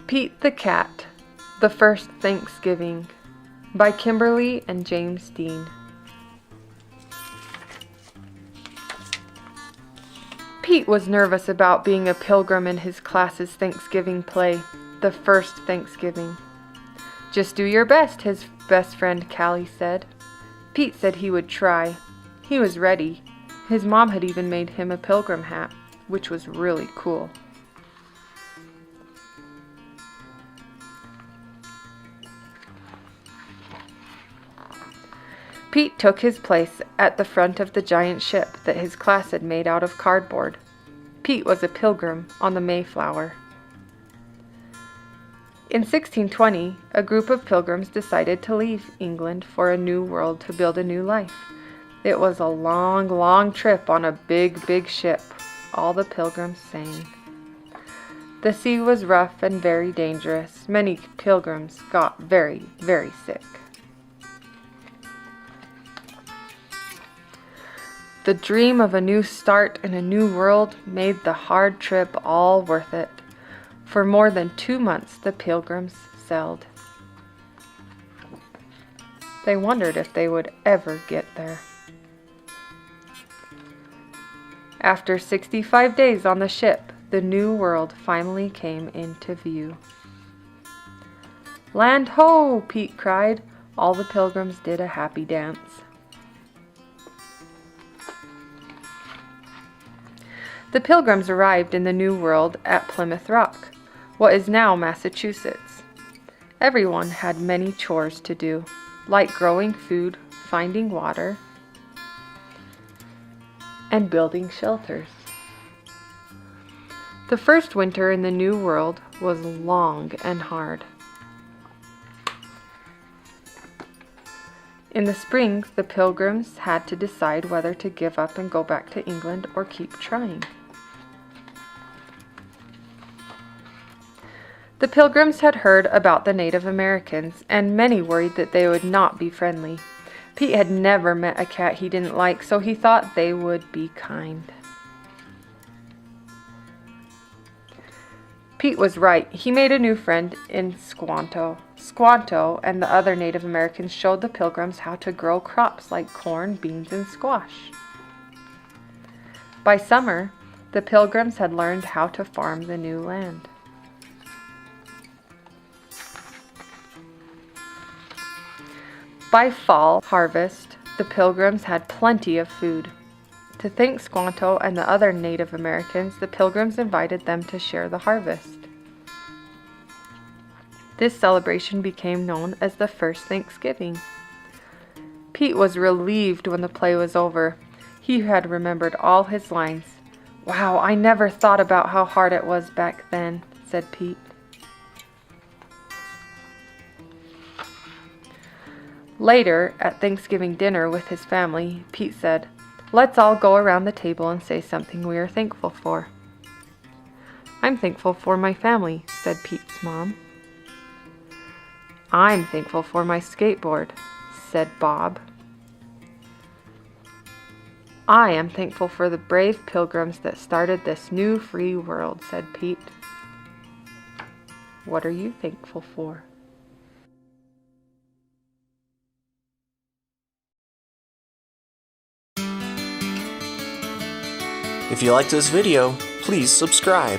Pete the Cat, The First Thanksgiving by Kimberly and James Dean. Pete was nervous about being a pilgrim in his class's Thanksgiving play, The First Thanksgiving. "Just do your best," his best friend Callie said. Pete said he would try. He was ready. His mom had even made him a pilgrim hat, which was really cool. Pete took his place at the front of the giant ship that his class had made out of cardboard. Pete was a pilgrim on the Mayflower. In 1620, a group of pilgrims decided to leave England for a new world to build a new life. It was a long, long trip on a big, big ship. All the pilgrims sang. The sea was rough and very dangerous. Many pilgrims got very, very sick. The dream of a new start in a new world made the hard trip all worth it. For more than 2 months, the pilgrims sailed. They wondered if they would ever get there. After 65 days on the ship, the new world finally came into view. "Land ho!" Pete cried. All the pilgrims did a happy dance. The pilgrims arrived in the New World at Plymouth Rock, what is now Massachusetts. Everyone had many chores to do, like growing food, finding water, and building shelters. The first winter in the New World was long and hard. In the spring, the pilgrims had to decide whether to give up and go back to England or keep trying. The pilgrims had heard about the Native Americans, and many worried that they would not be friendly. Pete had never met a cat he didn't like, so he thought they would be kind. Pete was right. He made a new friend in Squanto. Squanto and the other Native Americans showed the pilgrims how to grow crops like corn, beans, and squash. By summer, the pilgrims had learned how to farm the new land. By fall harvest, the pilgrims had plenty of food. To thank Squanto and the other Native Americans, the pilgrims invited them to share the harvest. This celebration became known as the First Thanksgiving. Pete was relieved when the play was over. He had remembered all his lines. "Wow, I never thought about how hard it was back then," said Pete. Later, at Thanksgiving dinner with his family, Pete said, "Let's all go around the table and say something we are thankful for." "I'm thankful for my family," said Pete's mom. "I'm thankful for my skateboard," said Bob. "I am thankful for the brave pilgrims that started this new free world," said Pete. What are you thankful for? If you liked this video, please subscribe.